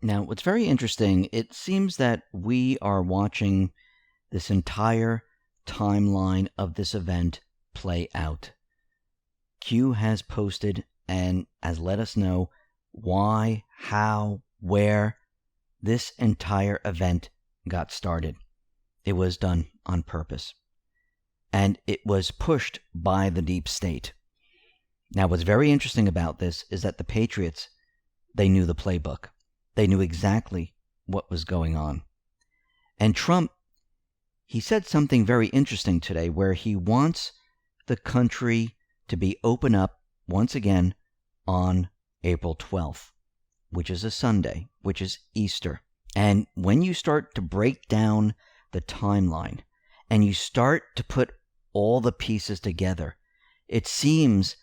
Now, what's very interesting, it seems that we are watching this entire timeline of this event play out. Q has posted and has let us know why, how, where this entire event got started. It was done on purpose. And it was pushed by the deep state. Now, what's very interesting about this is that the Patriots, they knew the playbook. They knew exactly what was going on. And Trump, he said something very interesting today where he wants the country to be open up once again on April 12th, which is a Sunday, which is Easter. And when you start to break down the timeline and you start to put all the pieces together, it seems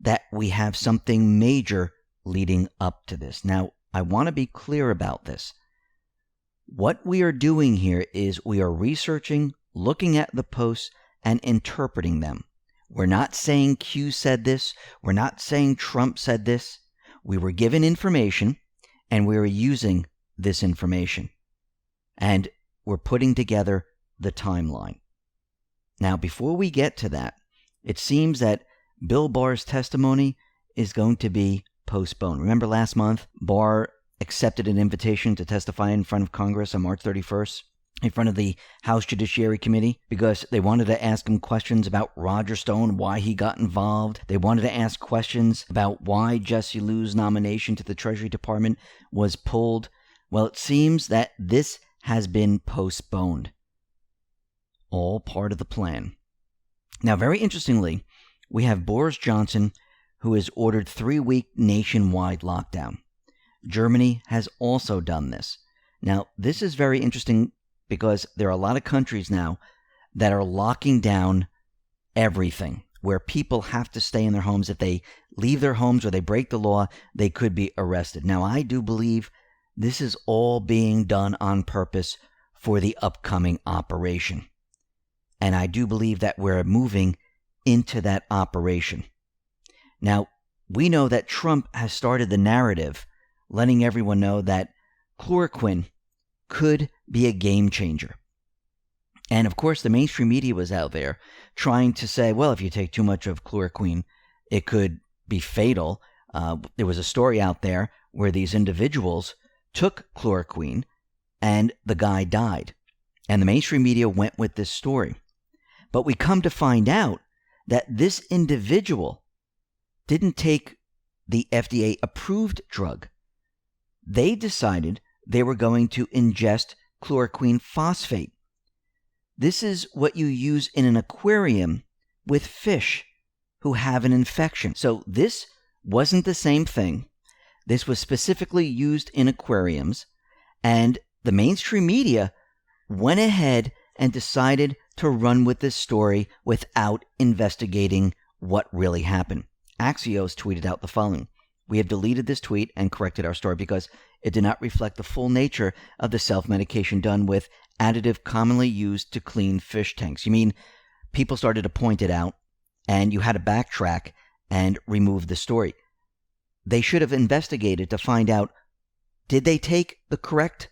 that we have something major leading up to this. Now, I want to be clear about this. What we are doing here is we are researching, looking at the posts, and interpreting them. We're not saying Q said this. We're not saying Trump said this. We were given information, and we are using this information. And we're putting together the timeline. Now, before we get to that, it seems that Bill Barr's testimony is going to be postponed. Remember last month, Barr accepted an invitation to testify in front of Congress on March 31st, in front of the House Judiciary Committee, because they wanted to ask him questions about Roger Stone, why he got involved. They wanted to ask questions about why Jesse Liu's nomination to the Treasury Department was pulled. Well, it seems that this has been postponed. All part of the plan. Now, very interestingly, we have Boris Johnson, who has ordered 3-week nationwide lockdown. Germany has also done this. Now, this is very interesting because there are a lot of countries now that are locking down everything, where people have to stay in their homes. If they leave their homes or they break the law, they could be arrested. Now, I do believe this is all being done on purpose for the upcoming operation. And I do believe that we're moving into that operation. Now, we know that Trump has started the narrative, letting everyone know that chloroquine could be a game changer. And of course, the mainstream media was out there trying to say, well, if you take too much of chloroquine, it could be fatal. There was a story out there where these individuals took chloroquine and the guy died. And the mainstream media went with this story. But we come to find out that this individual didn't take the FDA-approved drug. They decided they were going to ingest chloroquine phosphate. This is what you use in an aquarium with fish who have an infection. So this wasn't the same thing. This was specifically used in aquariums, and the mainstream media went ahead and decided to run with this story without investigating what really happened. Axios tweeted out the following: "We have deleted this tweet and corrected our story because it did not reflect the full nature of the self-medication done with additive commonly used to clean fish tanks." You mean people started to point it out and you had to backtrack and remove the story. They should have investigated to find out, did they take the correct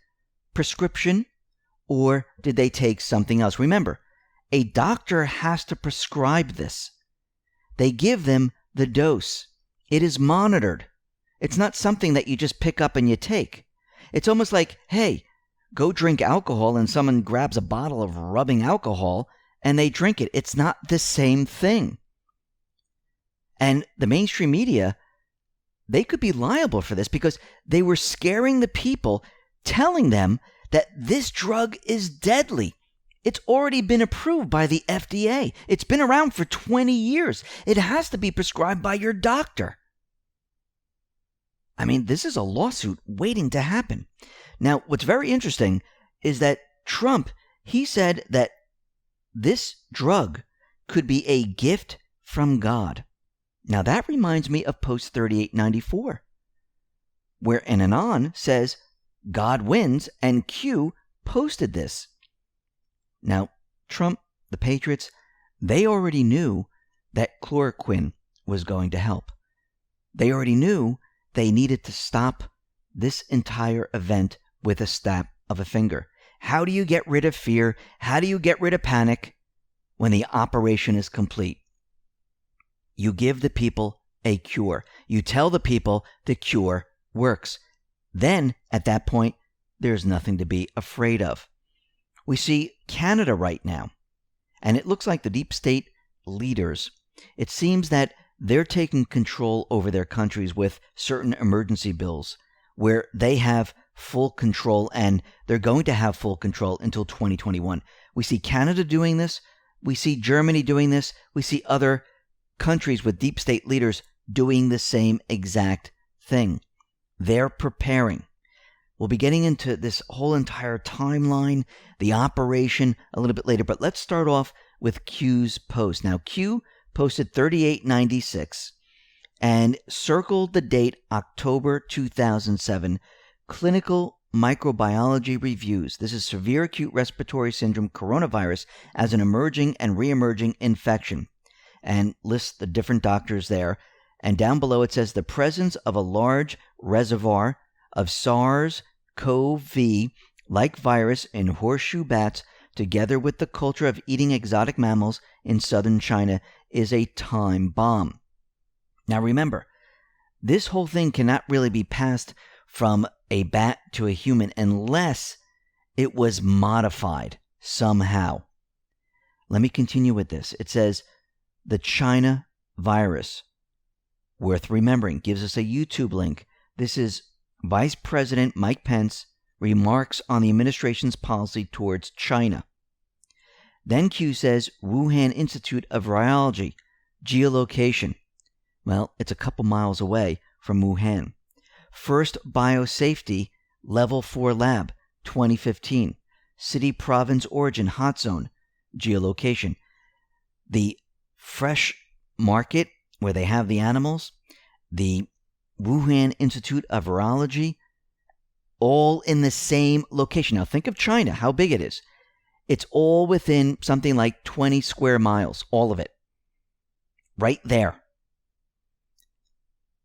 prescription or did they take something else? Remember, a doctor has to prescribe this. They give them the dose. It is monitored. It's not something that you just pick up and you take. It's almost like, hey, go drink alcohol, and someone grabs a bottle of rubbing alcohol and they drink it. It's not the same thing. And the mainstream media, they could be liable for this because they were scaring the people, telling them that this drug is deadly. It's already been approved by the FDA. It's been around for 20 years. It has to be prescribed by your doctor. I mean, this is a lawsuit waiting to happen. Now, what's very interesting is that Trump, he said that this drug could be a gift from God. Now, that reminds me of Post 3894, where an Anon says, God wins, and Q posted this. Now, Trump, the Patriots, they already knew that chloroquine was going to help. They already knew they needed to stop this entire event with a snap of a finger. How do you get rid of fear? How do you get rid of panic when the operation is complete? You give the people a cure. You tell the people the cure works. Then, at that point, there's nothing to be afraid of. We see Canada right now, and it looks like the deep state leaders, it seems that they're taking control over their countries with certain emergency bills where they have full control, and they're going to have full control until 2021. We see Canada doing this. We see Germany doing this. We see other countries with deep state leaders doing the same exact thing. They're preparing. We'll be getting into this whole entire timeline, the operation, a little bit later, but let's start off with Q's post. Now, Q posted 3896 and circled the date October 2007, Clinical Microbiology Reviews. This is severe acute respiratory syndrome coronavirus as an emerging and re-emerging infection, and lists the different doctors there. And down below it says the presence of a large reservoir of SARS-CoV-like virus in horseshoe bats together with the culture of eating exotic mammals in southern China is a time bomb. Now remember, this whole thing cannot really be passed from a bat to a human unless it was modified somehow. Let me continue with this. It says the China virus, worth remembering, gives us a YouTube link. This is Vice President Mike Pence remarks on the administration's policy towards China. Then Q says Wuhan Institute of Virology, geolocation. Well, it's a couple miles away from Wuhan. First Biosafety Level 4 Lab, 2015. City Province Origin Hot Zone, geolocation. The fresh market where they have the animals, the Wuhan Institute of Virology, all in the same location. Now think of China, how big it is. It's all within something like 20 square miles, all of it. Right there.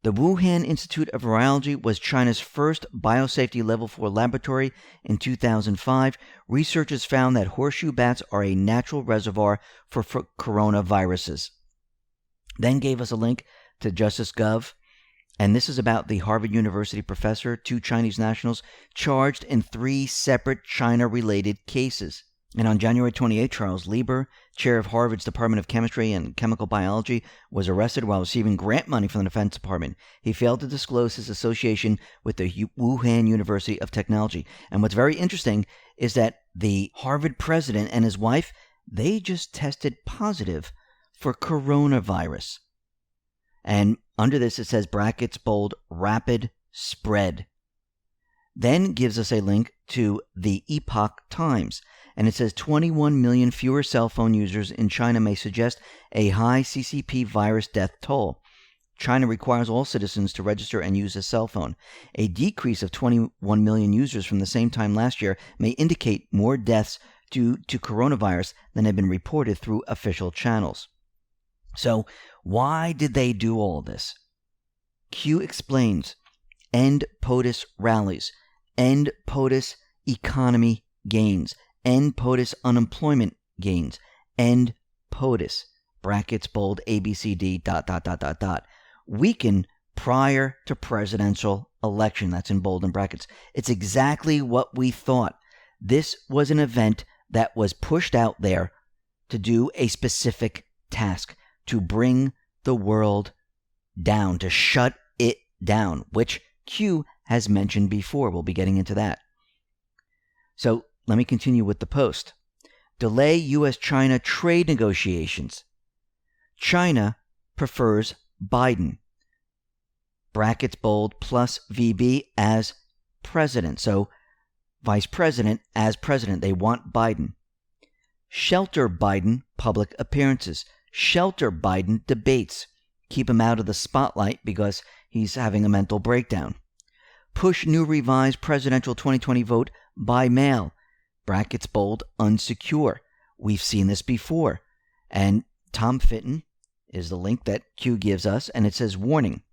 The Wuhan Institute of Virology was China's first biosafety level 4 laboratory in 2005. Researchers found that horseshoe bats are a natural reservoir for coronaviruses. Then gave us a link to Justice.gov, and this is about the Harvard University professor, 2 Chinese nationals, charged in 3 separate China-related cases. And on January 28, Charles Lieber, chair of Harvard's Department of Chemistry and Chemical Biology, was arrested while receiving grant money from the Defense Department. He failed to disclose his association with the Wuhan University of Technology. And what's very interesting is that the Harvard president and his wife, they just tested positive for coronavirus. And under this it says brackets bold, rapid spread. Then gives us a link to the Epoch Times. And it says 21 million fewer cell phone users in China may suggest a high CCP virus death toll. China requires all citizens to register and use a cell phone. A decrease of 21 million users from the same time last year may indicate more deaths due to coronavirus than have been reported through official channels. So, why did they do all this? Q explains, end POTUS rallies, end POTUS economy gains, end POTUS unemployment gains, end POTUS, brackets bold ABCD ... weaken prior to presidential election. That's in bold and brackets. It's exactly what we thought. This was an event that was pushed out there to do a specific task, to bring the world down, to shut it down, which Q has mentioned before. We'll be getting into that. So let me continue with the post. Delay U.S.-China trade negotiations. China prefers Biden, brackets bold, plus VB as president. So vice president as president. They want Biden. Shelter Biden public appearances. Shelter Biden debates. Keep him out of the spotlight because he's having a mental breakdown. Push new revised presidential 2020 vote by mail. Brackets bold, unsecure. We've seen this before. And Tom Fitton is the link that Q gives us, and it says, warning,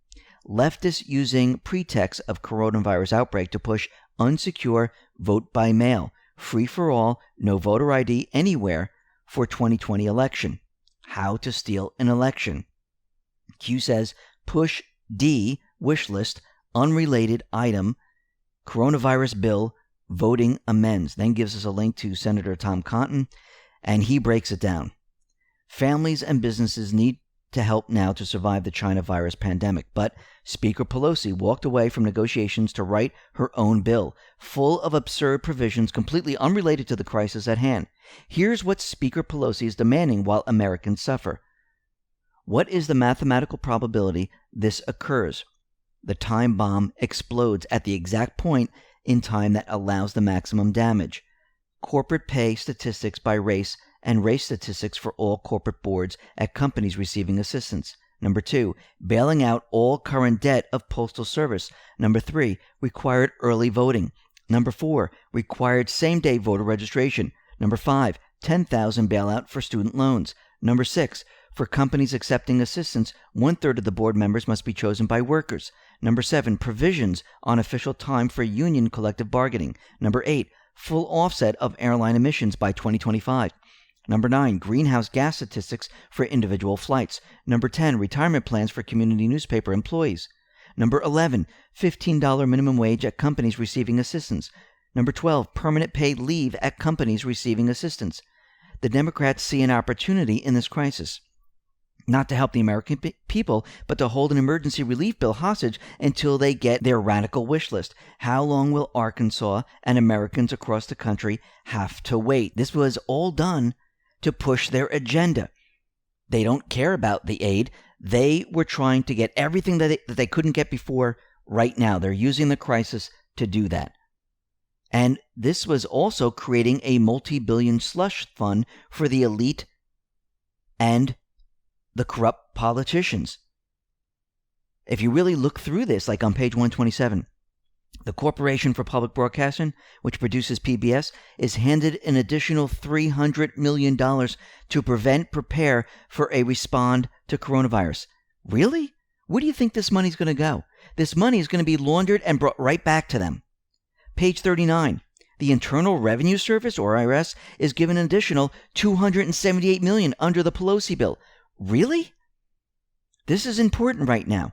leftists using pretext of coronavirus outbreak to push unsecure vote by mail, free for all, no voter ID anywhere for 2020 election. How to steal an election. Q says push D, wish list, unrelated item, coronavirus bill, voting amends. Then gives us a link to Senator Tom Cotton, and he breaks it down. Families and businesses need to help now to survive the China virus pandemic, but Speaker Pelosi walked away from negotiations to write her own bill, full of absurd provisions completely unrelated to the crisis at hand. Here's what Speaker Pelosi is demanding while Americans suffer. What is the mathematical probability this occurs? The time bomb explodes at the exact point in time that allows the maximum damage. Corporate pay statistics by race and race statistics for all corporate boards at companies receiving assistance. Number 2, bailing out all current debt of Postal Service. Number 3, required early voting. Number 4, required same-day voter registration. Number 5, 10,000 bailout for student loans. Number 6, for companies accepting assistance, 1/3 of the board members must be chosen by workers. Number 7, provisions on official time for union collective bargaining. Number 8, full offset of airline emissions by 2025. Number 9, greenhouse gas statistics for individual flights. Number 10, retirement plans for community newspaper employees. Number 11, $15 minimum wage at companies receiving assistance. Number 12, permanent paid leave at companies receiving assistance. The Democrats see an opportunity in this crisis, not to help the American people, but to hold an emergency relief bill hostage until they get their radical wish list. How long will Arkansas and Americans across the country have to wait? This was all done to push their agenda. They don't care about the aid. They were trying to get everything that they couldn't get before right now. They're using the crisis to do that. And this was also creating a multi-billion slush fund for the elite and the corrupt politicians. If you really look through this, like on page 127, the Corporation for Public Broadcasting, which produces PBS, is handed an additional $300 million to prepare for a respond to coronavirus. Really? Where do you think this money's going to go? This money is going to be laundered and brought right back to them. Page 39. The Internal Revenue Service, or IRS, is given an additional $278 million under the Pelosi bill. Really? This is important right now.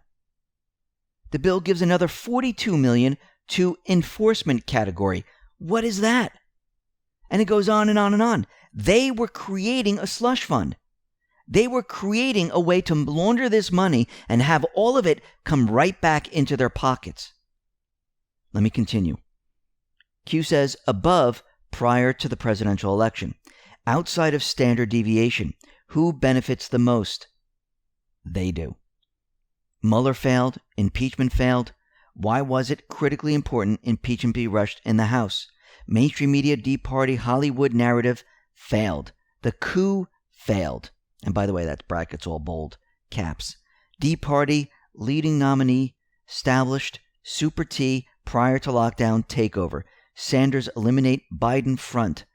The bill gives another $42 million to enforcement category. What is that? And it goes on and on and on. They were creating a slush fund. They were creating a way to launder this money and have all of it come right back into their pockets. Let me continue. Q says, above, prior to the presidential election, outside of standard deviation, who benefits the most? They do. Mueller failed. Impeachment failed. Why was it critically important impeachment be rushed in the House? Mainstream media, Deep Party, Hollywood narrative failed. The coup failed. And by the way, that's brackets all bold, caps. Deep Party, leading nominee, established, Super T, prior to lockdown, takeover. Sanders eliminate Biden front.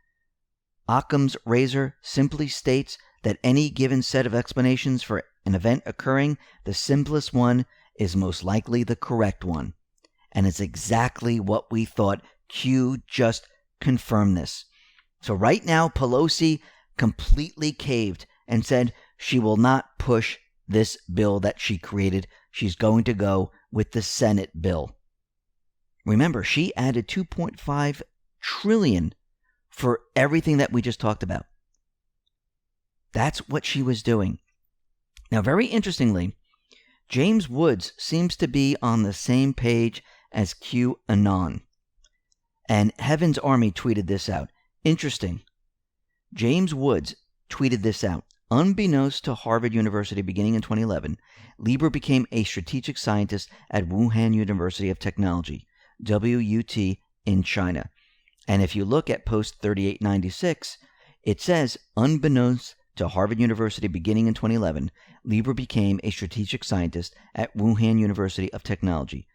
Occam's razor simply states that any given set of explanations for an event occurring, the simplest one is most likely the correct one. And it's exactly what we thought. Q just confirmed this. So right now, Pelosi completely caved and said she will not push this bill that she created. She's going to go with the Senate bill. Remember, she added $2.5 trillion for everything that we just talked about. That's what she was doing. Now, very interestingly, James Woods seems to be on the same page as QAnon. And Heaven's Army tweeted this out. Interesting. James Woods tweeted this out. Unbeknownst to Harvard University beginning in 2011, Lieber became a strategic scientist at Wuhan University of Technology, WUT, in China. And if you look at post 3896, it says, unbeknownst to Harvard University beginning in 2011, Lieber became a strategic scientist at Wuhan University of Technology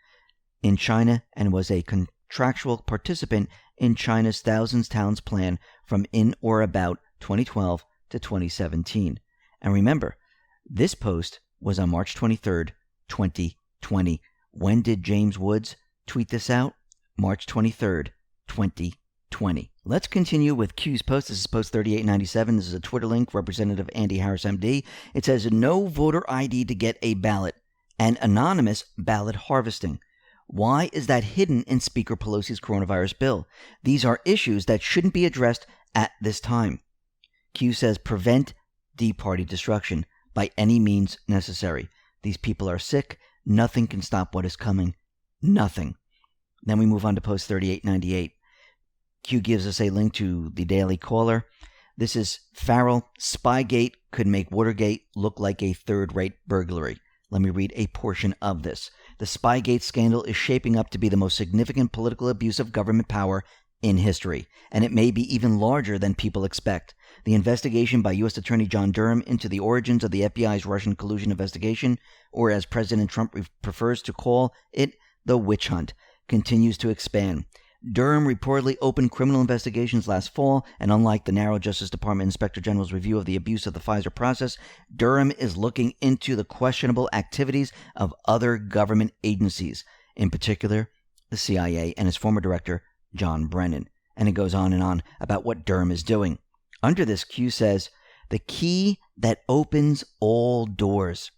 in China and was a contractual participant in China's Thousands Towns plan from in or about 2012 to 2017. And remember, this post was on March 23rd, 2020. 2020. When did James Woods tweet this out? March 23rd, 2020. Let's continue with Q's post. This is post 3897. This is a Twitter link, Representative Andy Harris, MD. It says, no voter ID to get a ballot and anonymous ballot harvesting. Why is that hidden in Speaker Pelosi's coronavirus bill? These are issues that shouldn't be addressed at this time. Q says, prevent D Party destruction by any means necessary. These people are sick. Nothing can stop what is coming. Nothing. Then we move on to post 3898. Q gives us a link to the Daily Caller. This is Farrell. Spygate could make Watergate look like a third-rate burglary. Let me read a portion of this. The Spygate scandal is shaping up to be the most significant political abuse of government power in history, and it may be even larger than people expect. The investigation by U.S. Attorney John Durham into the origins of the FBI's Russian collusion investigation, or as President Trump prefers to call it, the witch hunt, continues to expand. Durham reportedly opened criminal investigations last fall, and unlike the narrow Justice Department Inspector General's review of the abuse of the Pfizer process, Durham is looking into the questionable activities of other government agencies, in particular the CIA and its former director, John Brennan. And it goes on and on about what Durham is doing. Under this, Q says, the key that opens all doors.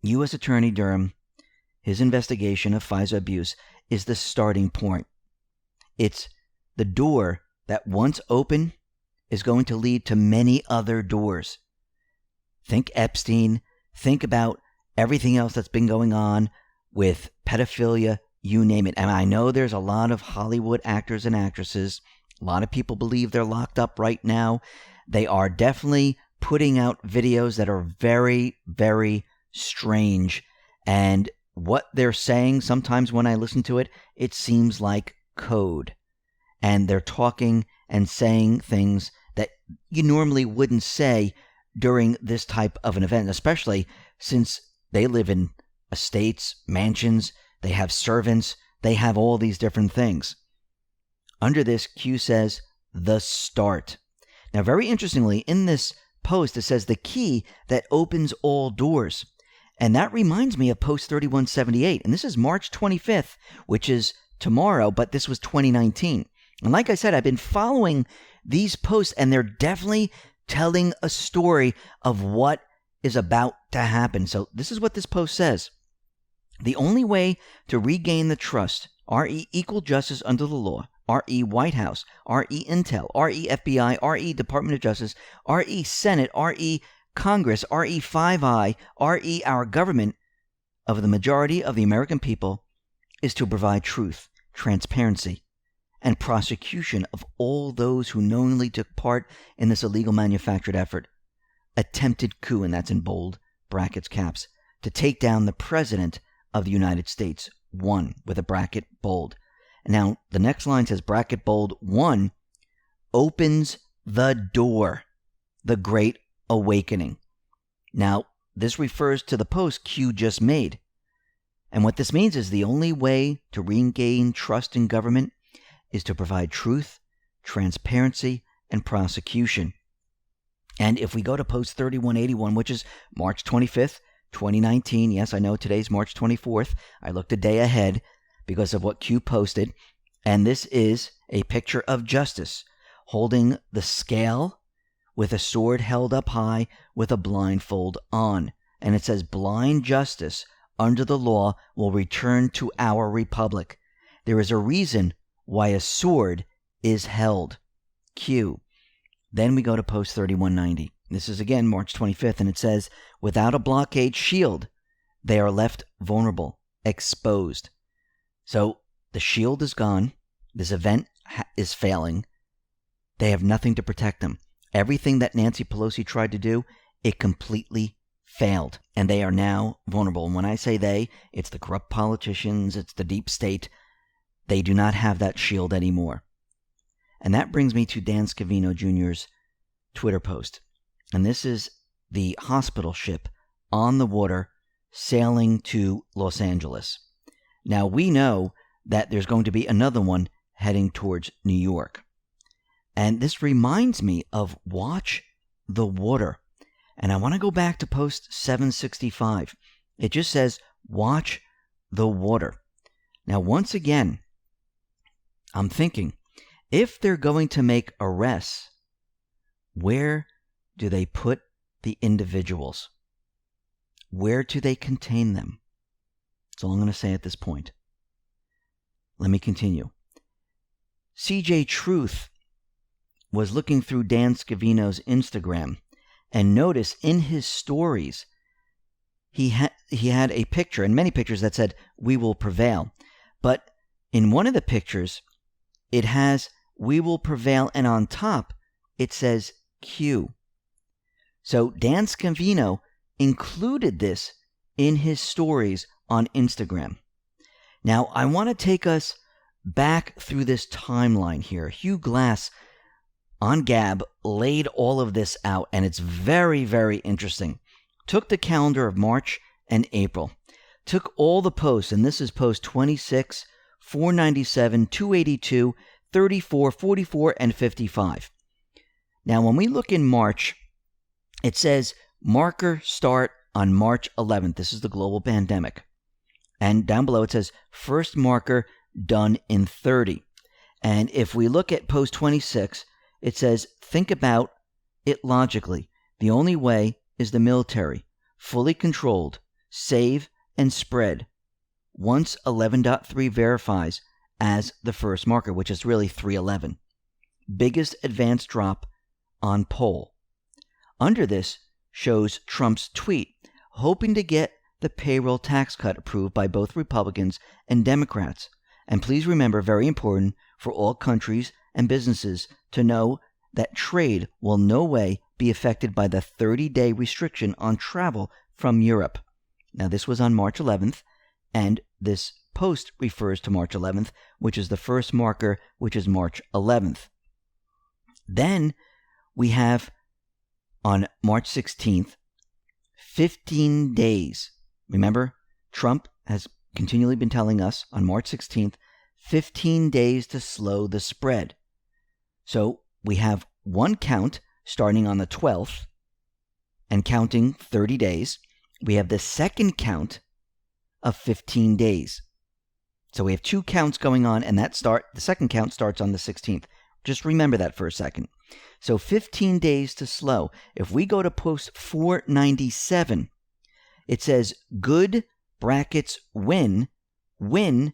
U.S. Attorney Durham, his investigation of Pfizer abuse is the starting point. It's the door that once open is going to lead to many other doors. Think Epstein. Think about everything else that's been going on with pedophilia, you name it. And I know there's a lot of Hollywood actors and actresses. A lot of people believe they're locked up right now. They are definitely putting out videos that are very, very strange. And what they're saying, sometimes when I listen to it, it seems like code. And they're talking and saying things that you normally wouldn't say during this type of an event, especially since they live in estates, mansions, they have servants, they have all these different things. Under this, Q says, the start. Now, very interestingly, in this post, it says the key that opens all doors. And that reminds me of post 3178. And this is March 25th, which is tomorrow, but this was 2019. And like I said, I've been following these posts, and they're definitely telling a story of what is about to happen. So this is what this post says. The only way to regain the trust, RE equal justice under the law, RE White House, RE Intel, RE FBI, RE Department of Justice, RE Senate, RE Congress, RE 5I, RE our government, of the majority of the American people, is to provide truth, transparency, and prosecution of all those who knowingly took part in this illegal manufactured effort. Attempted coup, and that's in bold brackets caps, to take down the President of the United States. 1 with a bracket bold. Now, the next line says bracket bold 1 opens the door, the Great Awakening. Now, this refers to the post Q just made. And what this means is the only way to regain trust in government is to provide truth, transparency, and prosecution. And if we go to post 3181, which is March 25th, 2019, yes, I know today's March 24th. I looked a day ahead because of what Q posted. And this is a picture of Justice holding the scale with a sword held up high with a blindfold on. And it says, blind justice under the law will return to our republic. There is a reason why a sword is held. Q. Then we go to post 3190. This is again March 25th, and it says, without a blockade shield, they are left vulnerable, exposed. So the shield is gone. This event is failing. They have nothing to protect them. Everything that Nancy Pelosi tried to do, it completely failed. And they are now vulnerable. And when I say they, it's the corrupt politicians, it's the deep state. They do not have that shield anymore. And that brings me to Dan Scavino Jr.'s Twitter post. And this is the hospital ship on the water sailing to Los Angeles. Now, we know that there's going to be another one heading towards New York. And this reminds me of Watch the Water. And I want to go back to post 765. It just says, watch the water. Now, once again, I'm thinking, if they're going to make arrests, where do they put the individuals? Where do they contain them? That's all I'm going to say at this point. Let me continue. CJ Truth was looking through Dan Scavino's Instagram and noticed in his stories he had a picture, and many pictures, that said, "We will prevail." But in one of the pictures, it has "We will prevail," and on top it says Q. So Dan Scavino included this in his stories on Instagram. Now, I want to take us back through this timeline here. Hugh Glass on Gab laid all of this out, and it's very, very interesting. Took the calendar of March and April, took all the posts, and this is post 26, 497, 282, 34, 44, and 55. Now, when we look in March, it says marker start on March 11th. This is the global pandemic. And down below it says first marker done in 30. And if we look at post 26, it says think about it logically. The only way is the military, fully controlled, save and spread. Once 11.3 verifies as the first marker, which is really 311. Biggest advance drop on poll. Under this shows Trump's tweet, hoping to get the payroll tax cut approved by both Republicans and Democrats. And please remember, very important for all countries and businesses to know that trade will no way be affected by the 30-day restriction on travel from Europe. Now, this was on March 11th, and this post refers to March 11th, which is the first marker, which is March 11th. Then we have on March 16th, 15 days. Remember, Trump has continually been telling us on March 16th, 15 days to slow the spread. So we have one count starting on the 12th and counting 30 days. We have the second count of 15 days. So we have two counts going on, and the second count starts on the 16th. Just remember that for a second. So 15 days to slow. If we go to post 497, it says good brackets win, when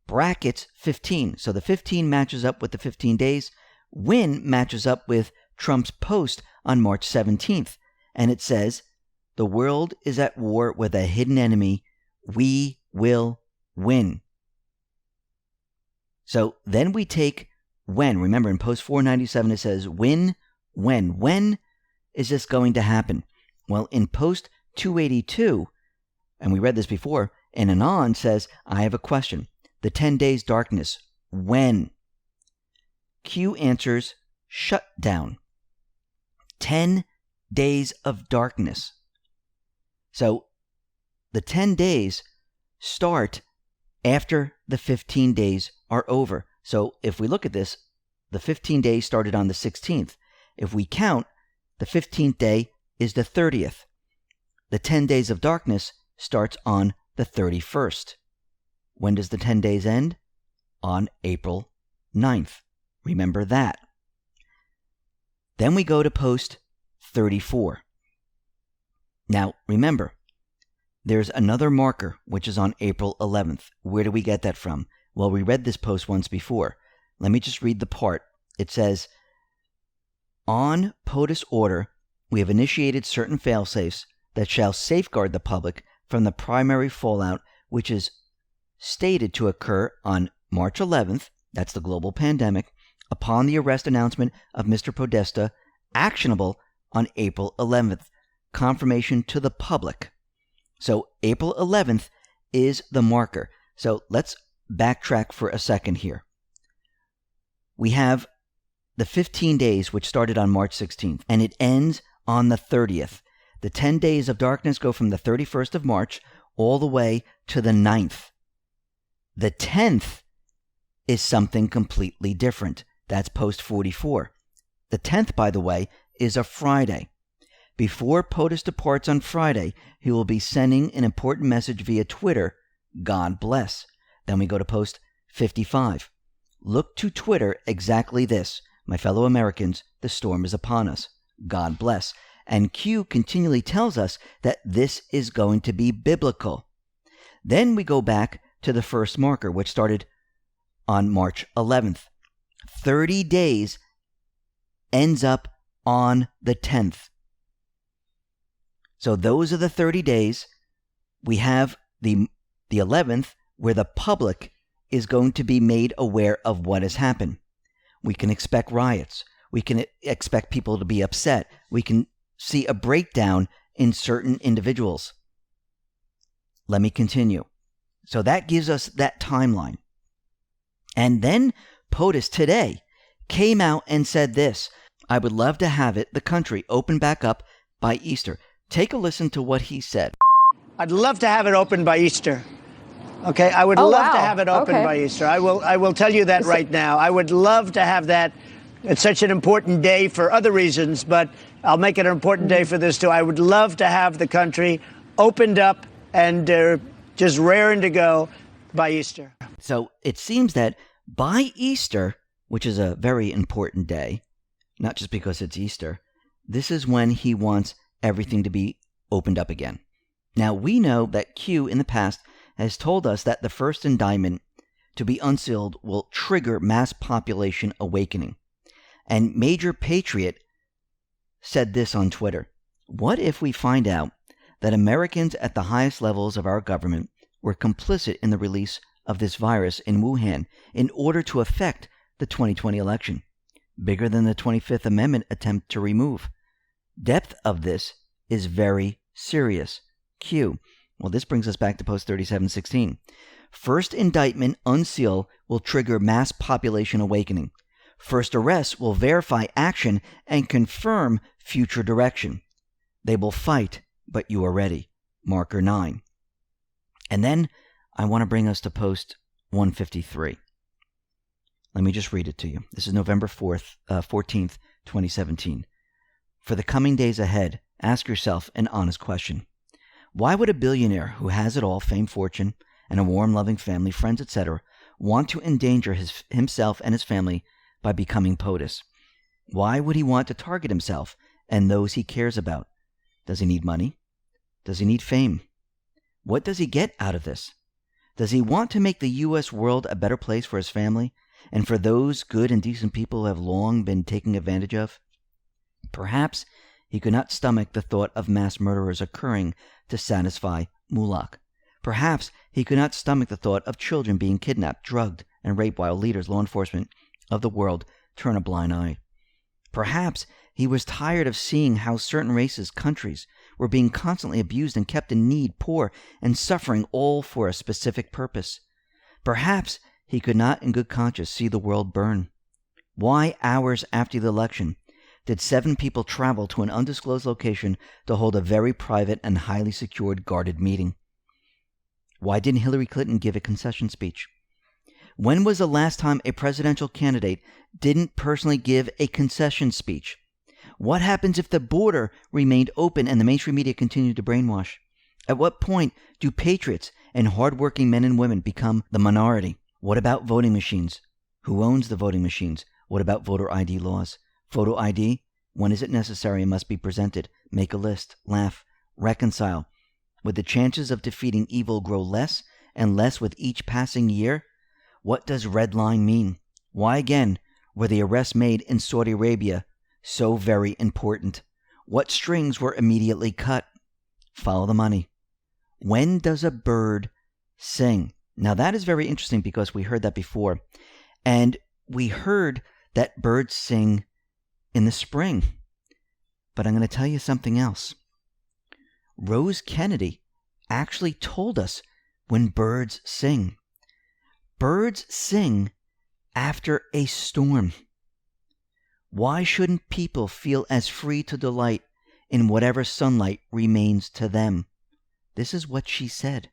brackets 15. So the 15 matches up with the 15 days. Win matches up with Trump's post on March 17th. And it says, the world is at war with a hidden enemy. We will win. So then we take when. Remember, in post 497, it says win, when. When is this going to happen? Well, in post 282, and we read this before, and Anon says, I have a question. The 10 days darkness, when? Q answers, shut down. 10 days of darkness. So the 10 days start after the 15 days are over. So if we look at this, the 15 days started on the 16th. If we count, the 15th day is the 30th. The 10 days of darkness starts on the 31st. When does the 10 days end? On April 9th. Remember that. Then we go to post 34. Now, remember, there's another marker, which is on April 11th. Where do we get that from? Well, we read this post once before. Let me just read the part. It says, on POTUS order, we have initiated certain failsafes that shall safeguard the public from the primary fallout, which is stated to occur on March 11th, that's the global pandemic, upon the arrest announcement of Mr. Podesta, actionable on April 11th. Confirmation to the public. So April 11th is the marker. So let's backtrack for a second here. We have the 15 days, which started on March 16th, and it ends on the 30th. The 10 days of darkness go from the 31st of March all the way to the 9th. The 10th is something completely different. That's post 44. The 10th, by the way, is a Friday. Before POTUS departs on Friday, he will be sending an important message via Twitter, God bless. Then we go to post 55. Look to Twitter exactly this. My fellow Americans, the storm is upon us. God bless. And Q continually tells us that this is going to be biblical. Then we go back to the first marker, which started on March 11th. 30 days ends up on the 10th. So those are the 30 days. We have the 11th, where the public is going to be made aware of what has happened. We can expect riots. We can expect people to be upset. We can see a breakdown in certain individuals. Let me continue. So that gives us that timeline. And then POTUS today came out and said this: I would love to have the country open back up by Easter. Take a listen to what he said. I'd love to have it open by Easter. Okay, I would love to have it open by Easter. I will tell you that right now. I would love to have that. It's such an important day for other reasons, but I'll make it an important day for this too. I would love to have the country opened up and just raring to go by Easter. So it seems that by Easter, which is a very important day, not just because it's Easter, this is when he wants everything to be opened up again. Now, we know that Q in the past has told us that the first indictment to be unsealed will trigger mass population awakening. And Major Patriot said this on Twitter: what if we find out that Americans at the highest levels of our government were complicit in the release of this virus in Wuhan in order to affect the 2020 election? Bigger than the 25th Amendment attempt to remove. Depth of this is very serious. Q. Well, this brings us back to post 3716. First indictment unseal will trigger mass population awakening. First arrest will verify action and confirm future direction. They will fight, but you are ready. Marker 9. And then I want to bring us to post 153. Let me just read it to you. This is November 14th, 2017. For the coming days ahead, ask yourself an honest question. Why would a billionaire who has it all, fame, fortune, and a warm, loving family, friends, etc., want to endanger himself and his family by becoming POTUS? Why would he want to target himself and those he cares about? Does he need money? Does he need fame? What does he get out of this? Does he want to make the U.S. world a better place for his family and for those good and decent people who have long been taken advantage of? Perhaps he could not stomach the thought of mass murderers occurring to satisfy Mulak. Perhaps he could not stomach the thought of children being kidnapped, drugged, and raped while leaders, law enforcement of the world turn a blind eye. Perhaps he was tired of seeing how certain races, countries, were being constantly abused and kept in need, poor, and suffering, all for a specific purpose. Perhaps he could not in good conscience see the world burn. Why, hours after the election, did 7 people travel to an undisclosed location to hold a very private and highly secured, guarded meeting? Why didn't Hillary Clinton give a concession speech? When was the last time a presidential candidate didn't personally give a concession speech? What happens if the border remained open and the mainstream media continued to brainwash? At what point do patriots and hardworking men and women become the minority? What about voting machines? Who owns the voting machines? What about voter ID laws? Photo ID? When is it necessary and must be presented? Make a list, laugh, reconcile. Would the chances of defeating evil grow less and less with each passing year? What does red line mean? Why again were the arrests made in Saudi Arabia so very important? What strings were immediately cut? Follow the money. When does a bird sing? Now that is very interesting because we heard that before. And we heard that birds sing in the spring. But I'm going to tell you something else. Rose Kennedy actually told us when birds sing. Birds sing after a storm. Why shouldn't people feel as free to delight in whatever sunlight remains to them? This is what she said.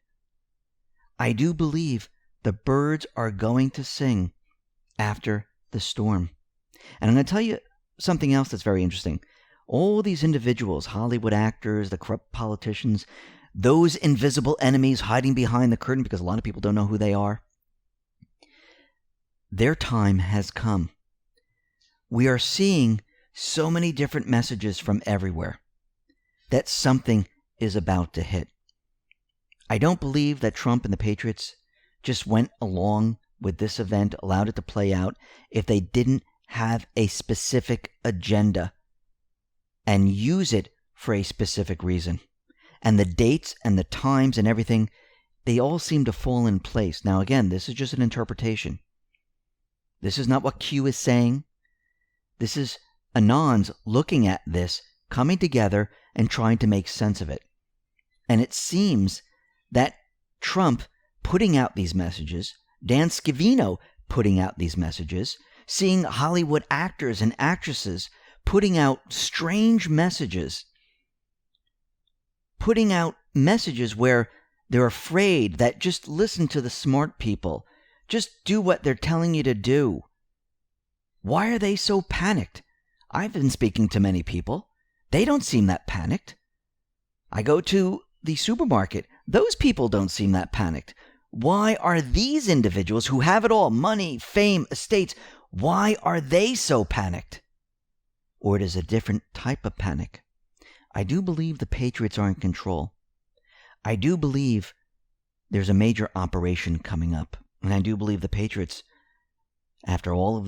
I do believe the birds are going to sing after the storm. And I'm going to tell you something else that's very interesting. all these individuals, Hollywood actors, the corrupt politicians, those invisible enemies hiding behind the curtain because a lot of people don't know who they are, their time has come. We are seeing so many different messages from everywhere that something is about to hit. I don't believe that Trump and the Patriots just went along with this event, allowed it to play out, if they didn't have a specific agenda and use it for a specific reason. And the dates and the times and everything, they all seem to fall in place. Now, again, this is just an interpretation. This is not what Q is saying. This is Anons looking at this, coming together and trying to make sense of it. And it seems that Trump putting out these messages, Dan Scavino putting out these messages, seeing Hollywood actors and actresses putting out strange messages, putting out messages where they're afraid that just listen to the smart people, just do what they're telling you to do. Why are they so panicked? I've been speaking to many people. They don't seem that panicked. I go to the supermarket. Those people don't seem that panicked. Why are these individuals who have it all, money, fame, estates, why are they so panicked? Or it is a different type of panic. I do believe the Patriots are in control. I do believe there's a major operation coming up. And I do believe the Patriots, after all of